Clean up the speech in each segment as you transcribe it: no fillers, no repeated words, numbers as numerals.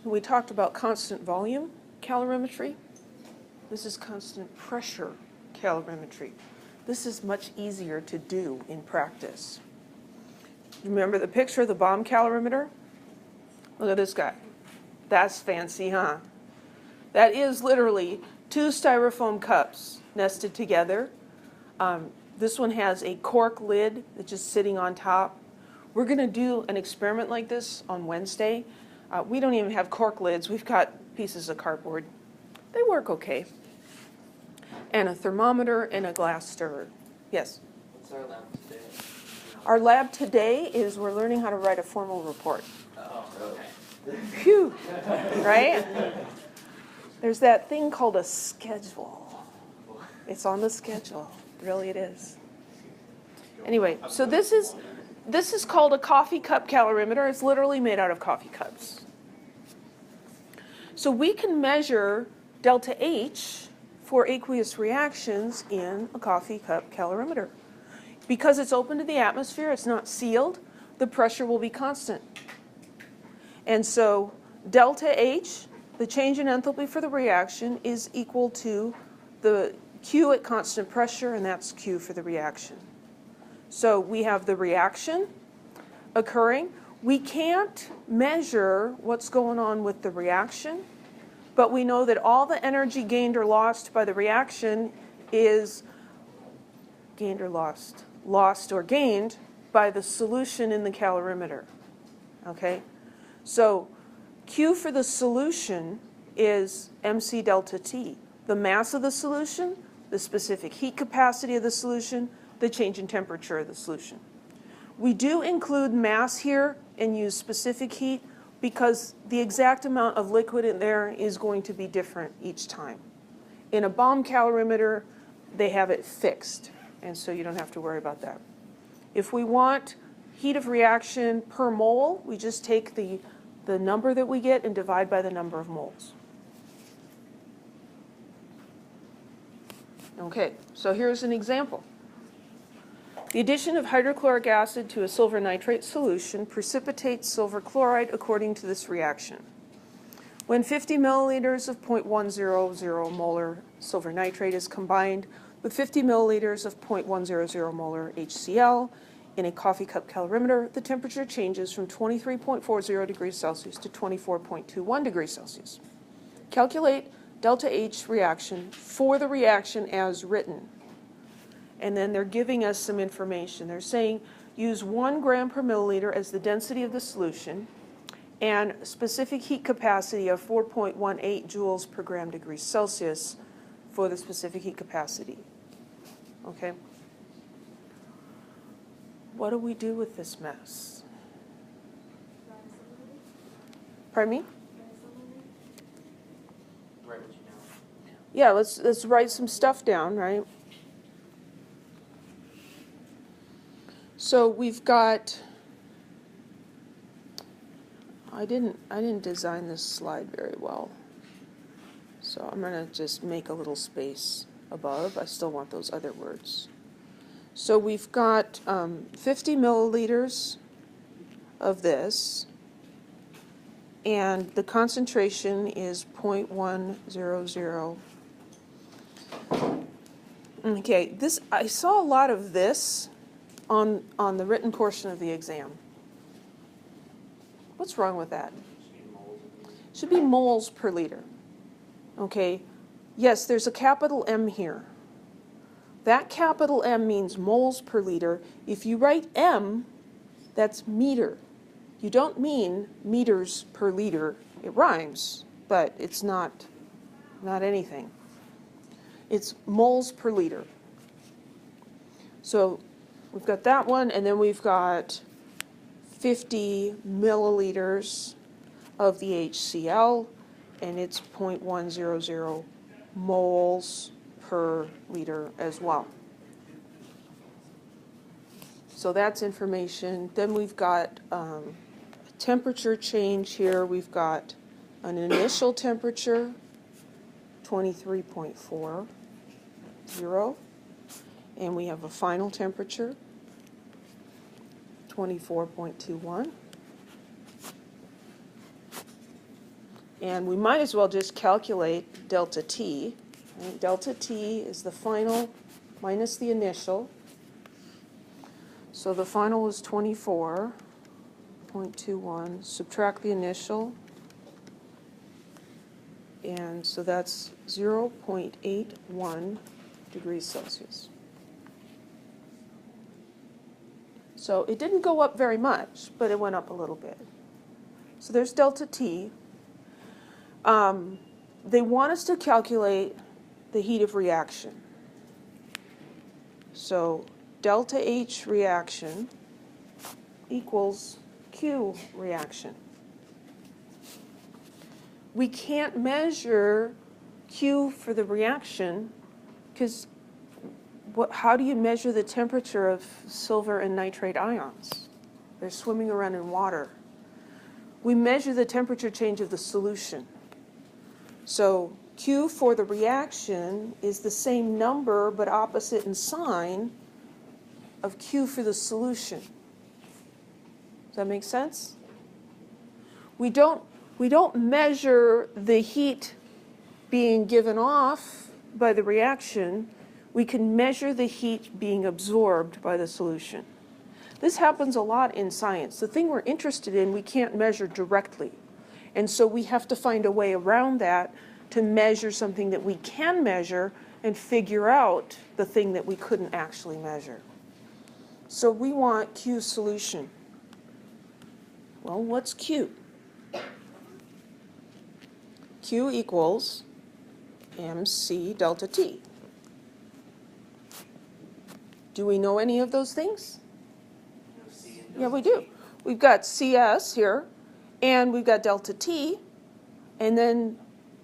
We talked about constant volume calorimetry. This is constant pressure calorimetry. This is much easier to do in practice. Remember the picture of the bomb calorimeter? Look at this guy. That's fancy, huh? That is literally 2 styrofoam cups nested together. This one has a cork lid that's just sitting on top. We're going to do an experiment like this on Wednesday. We don't even have cork lids. We've got pieces of cardboard. They work okay. And a thermometer and a glass stirrer. Yes? What's our lab today? Our lab today is we're learning how to write a formal report. Oh, okay. Phew! Right? There's that thing called a schedule. It's on the schedule. Really it is. Anyway, so this is called a coffee cup calorimeter. It's literally made out of coffee cups. So we can measure delta H for aqueous reactions in a coffee cup calorimeter. Because it's open to the atmosphere, it's not sealed, the pressure will be constant. And so delta H, the change in enthalpy for the reaction, is equal to the Q at constant pressure, and that's Q for the reaction. So we have the reaction occurring. We can't measure what's going on with the reaction, but we know that all the energy gained or lost by the reaction is gained or lost or gained by the solution in the calorimeter. Okay? So Q for the solution is MC delta T. The mass of the solution, the specific heat capacity of the solution, the change in temperature of the solution. We do include mass here and use specific heat because the exact amount of liquid in there is going to be different each time. In a bomb calorimeter, they have it fixed, and so you don't have to worry about that. If we want heat of reaction per mole, we just take the number that we get and divide by the number of moles. Okay, so here's an example. The addition of hydrochloric acid to a silver nitrate solution precipitates silver chloride according to this reaction. When 50 milliliters of 0.100 molar silver nitrate is combined with 50 milliliters of 0.100 molar HCl in a coffee cup calorimeter, the temperature changes from 23.40 degrees Celsius to 24.21 degrees Celsius. Calculate delta H reaction for the reaction as written. And then they're giving us some information. They're saying use 1 gram per milliliter as the density of the solution and specific heat capacity of 4.18 joules per gram degrees Celsius for the specific heat capacity. Okay? What do we do with this mess? Pardon me? Write what you know. Yeah, let's write some stuff down, right? So we've got, I didn't design this slide very well. So I'm going to just make a little space above. I still want those other words. So we've got 50 milliliters of this, and the concentration is 0.100. Okay, I saw a lot of this on the written portion of the exam. What's wrong with that? Should be moles per liter. Okay, yes, there's a capital M here. That capital M means moles per liter. If you write M, that's meter. You don't mean meters per liter. It rhymes, but it's not anything. It's moles per liter. So we've got that one, and then we've got 50 milliliters of the HCl, and it's 0.100 moles per liter as well. So that's information. Then we've got a temperature change here. We've got an initial temperature, 23.40, and we have a final temperature, 24.21. And we might as well just calculate delta T. Right? Delta T is the final minus the initial. So the final is 24.21. Subtract the initial. And so that's 0.81 degrees Celsius. So it didn't go up very much, but it went up a little bit. So there's delta T. They want us to calculate the heat of reaction. So delta H reaction equals Q reaction. We can't measure Q for the reaction because how do you measure the temperature of silver and nitrate ions? They're swimming around in water. We measure the temperature change of the solution. So Q for the reaction is the same number but opposite in sign of Q for the solution. Does that make sense? We don't measure the heat being given off by the reaction. We can measure the heat being absorbed by the solution. This happens a lot in science. The thing we're interested in, we can't measure directly. And so we have to find a way around that to measure something that we can measure and figure out the thing that we couldn't actually measure. So we want Q solution. Well, what's Q? Q equals MC delta T. Do we know any of those things? Yeah, we do. We've got CS here, and we've got delta T, and then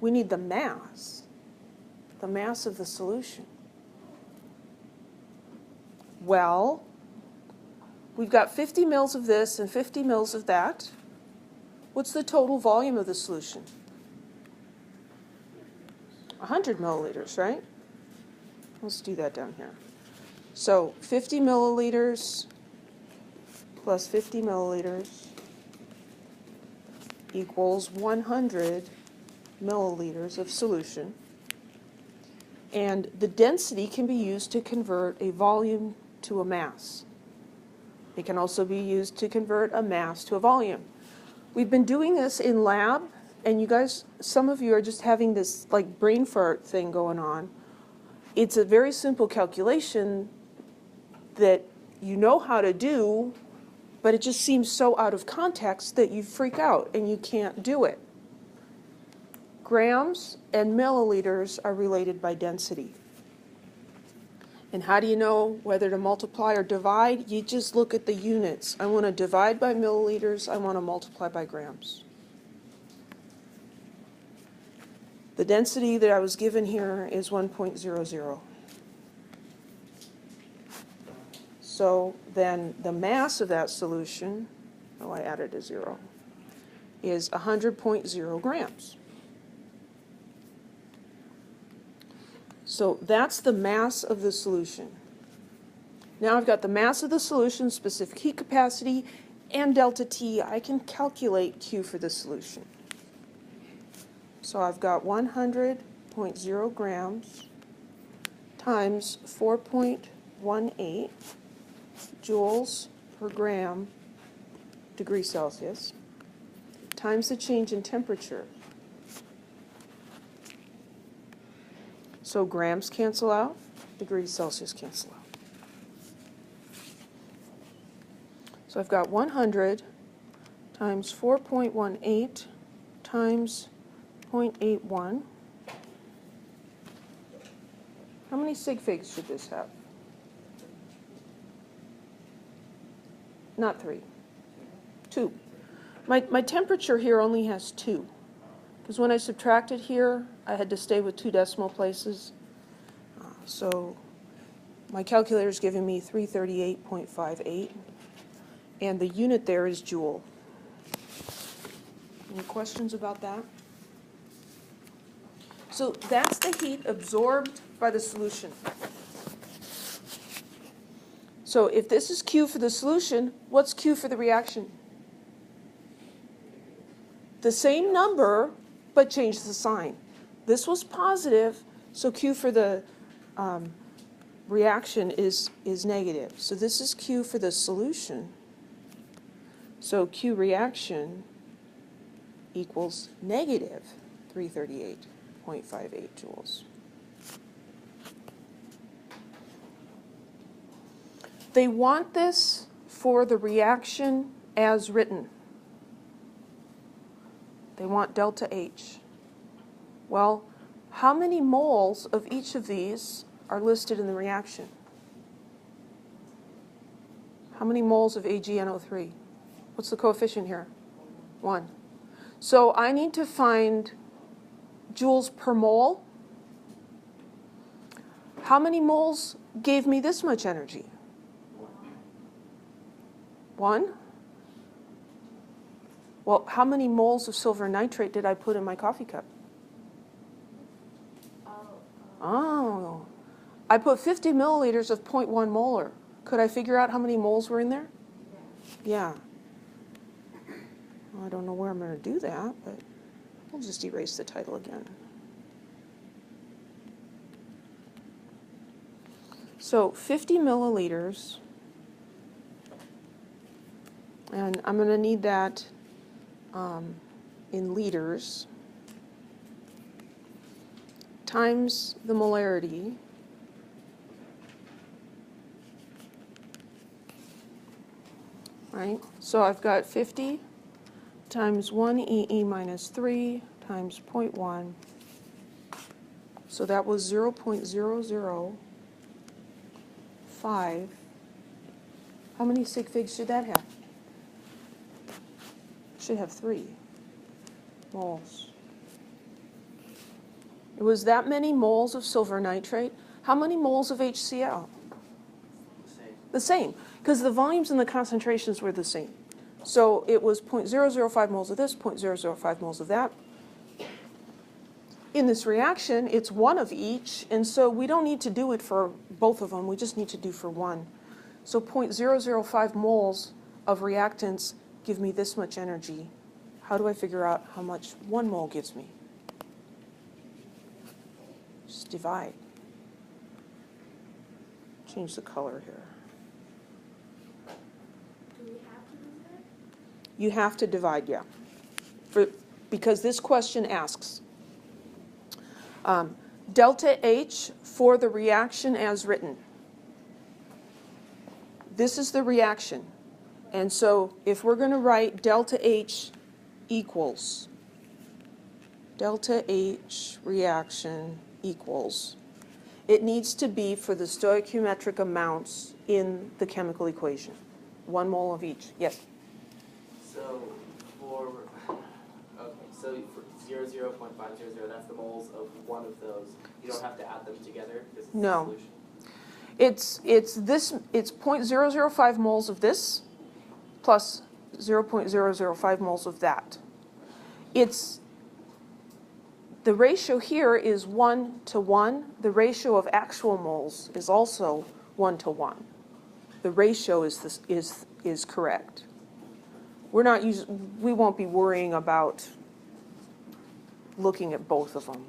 we need the mass of the solution. Well, we've got 50 mils of this and 50 mils of that. What's the total volume of the solution? 100 milliliters, right? Let's do that down here. So 50 milliliters plus 50 milliliters equals 100 milliliters of solution. And the density can be used to convert a volume to a mass. It can also be used to convert a mass to a volume. We've been doing this in lab, and you guys, some of you are just having this like brain fart thing going on. It's a very simple calculation that you know how to do, but it just seems so out of context that you freak out and you can't do it. Grams and milliliters are related by density. And how do you know whether to multiply or divide? You just look at the units. I want to divide by milliliters. I want to multiply by grams. The density that I was given here is 1.00. So then the mass of that solution, oh, I added a 0, is 100.0 grams. So that's the mass of the solution. Now I've got the mass of the solution, specific heat capacity, and delta T. I can calculate Q for the solution. So I've got 100.0 grams times 4.18 joules per gram degree Celsius times the change in temperature. So grams cancel out, degrees Celsius cancel out. So I've got 100 times 4.18 times 0.81. How many sig figs should this have? Not 3. 2. My temperature here only has 2. Because when I subtracted here, I had to stay with 2 decimal places. So my calculator is giving me 338.58. And the unit there is joule. Any questions about that? So that's the heat absorbed by the solution. So if this is Q for the solution, what's Q for the reaction? The same number, but change the sign. This was positive, so Q for the reaction is negative. So this is Q for the solution. So Q reaction equals negative 338.58 joules. They want this for the reaction as written. They want delta H. Well, how many moles of each of these are listed in the reaction? How many moles of AgNO3? What's the coefficient here? 1. So I need to find joules per mole. How many moles gave me this much energy? 1? Well, how many moles of silver nitrate did I put in my coffee cup? Oh, I put 50 milliliters of 0.1 molar. Could I figure out how many moles were in there? Yeah. Well, I don't know where I'm going to do that, but we'll just erase the title again. So 50 milliliters, and I'm going to need that in liters, times the molarity, right? So I've got 50 times 1 EE minus 3 times 0.1. So that was 0.005. How many sig figs should that have? Should have 3 moles. It was that many moles of silver nitrate. How many moles of HCl? The same, because the volumes and the concentrations were the same. So it was 0.005 moles of this, 0.005 moles of that. In this reaction, it's one of each, and so we don't need to do it for both of them. We just need to do for one. So 0.005 moles of reactants give me this much energy. How do I figure out how much 1 mole gives me? Just divide. Change the color here. Do we have to do that? You have to divide, yeah. Because this question asks, delta H for the reaction as written. This is the reaction. And so if we're going to write delta H equals, delta H reaction equals, it needs to be for the stoichiometric amounts in the chemical equation. 1 mole of each. Yes? So for 0.500, that's the moles of one of those. You don't have to add them together because it's No. a solution. It's 0.005 moles of this plus 0.005 moles of that. The ratio here is 1 to 1. The ratio of actual moles is also 1 to 1. The ratio is correct. We won't be worrying about looking at both of them.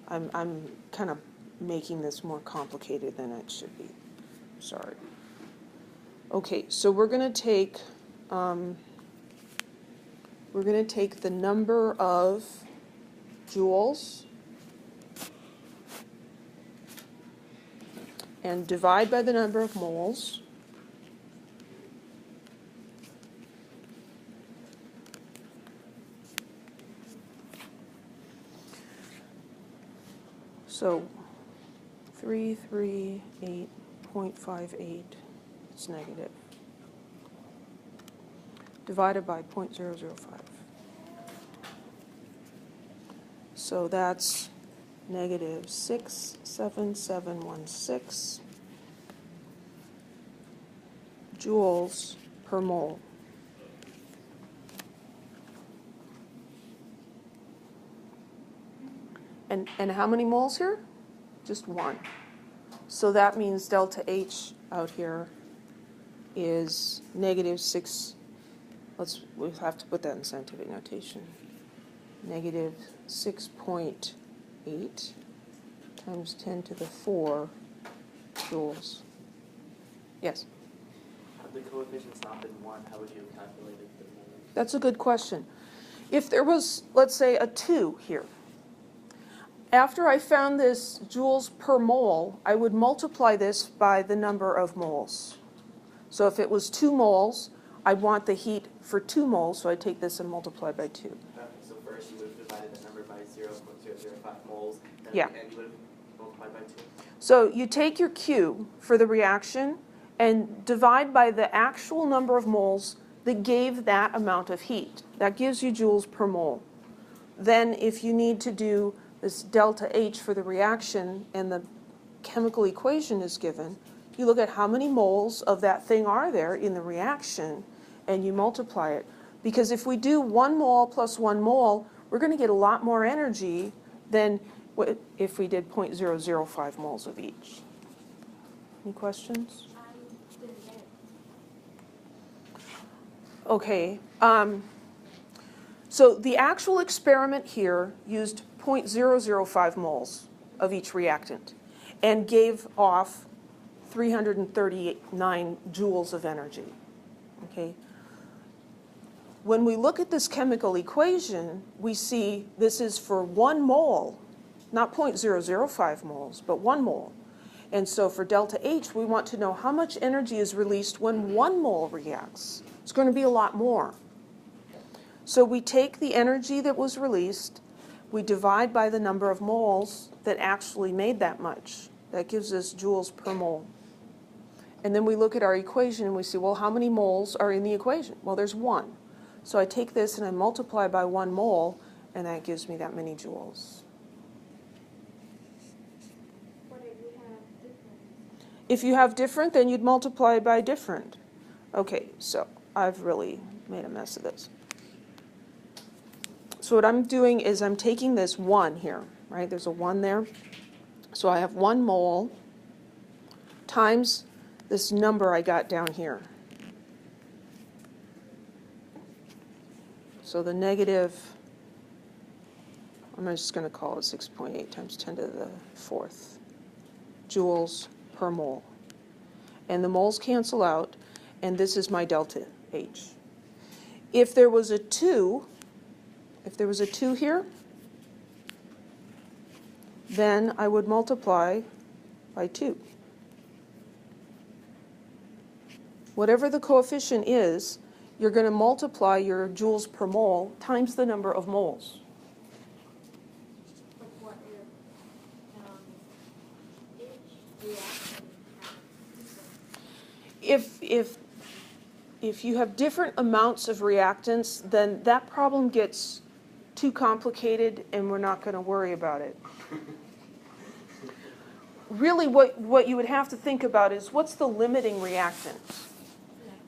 I'm kind of making this more complicated than it should be. Sorry. Okay, so we're going to take the number of joules and divide by the number of moles. So 338.58, it's negative, divided by 0.005. So that's negative 67716 joules per mole. And how many moles here? Just 1. So that means delta H out here is negative 6. We have to put that in scientific notation. negative 6.8 times 10 to the 4 joules. Yes? Had the coefficients not been 1, how would you have calculated the moles? That's a good question. If there was, let's say, a 2 here, after I found this joules per mole, I would multiply this by the number of moles. So if it was 2 moles, I'd want the heat for 2 moles, so I'd take this and multiply by 2. Okay, so first you would have divided the number by 0.005 moles, and Yeah. at the end you would have multiplied by 2. So you take your Q for the reaction and divide by the actual number of moles that gave that amount of heat. That gives you joules per mole. Then if you need to do this delta H for the reaction and the chemical equation is given, you look at how many moles of that thing are there in the reaction and you multiply it. Because if we do 1 mole plus 1 mole, we're going to get a lot more energy than if we did 0.005 moles of each. Any questions? I didn't get it. Okay. So the actual experiment here used 0.005 moles of each reactant and gave off 339 joules of energy. Okay. When we look at this chemical equation, we see this is for 1 mole, not 0.005 moles, but 1 mole. And so for delta H, we want to know how much energy is released when 1 mole reacts. It's going to be a lot more. So we take the energy that was released, we divide by the number of moles that actually made that much. That gives us joules per mole. And then we look at our equation and we see, well, how many moles are in the equation? Well, there's 1. So I take this and I multiply by 1 mole, and that gives me that many joules. What if we have different? If you have different, then you'd multiply by different. Okay, so I've really made a mess of this. So what I'm doing is I'm taking this 1 here, right? There's a 1 there. So I have 1 mole times this number I got down here. So the negative, I'm just going to call it 6.8 times 10 to the 4th joules per mole. And the moles cancel out, and this is my delta H. If there was a 2 here, then I would multiply by 2. Whatever the coefficient is, you're going to multiply your joules per mole times the number of moles. But what if each reaction has different? If you have different amounts of reactants, then that problem gets too complicated and we're not going to worry about it. Really what you would have to think about is what's the limiting reactant?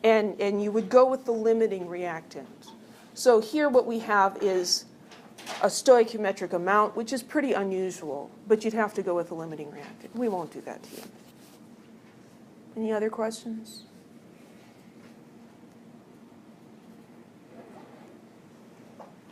And you would go with the limiting reactant. So here what we have is a stoichiometric amount, which is pretty unusual, but you'd have to go with the limiting reactant. We won't do that to you. Any other questions?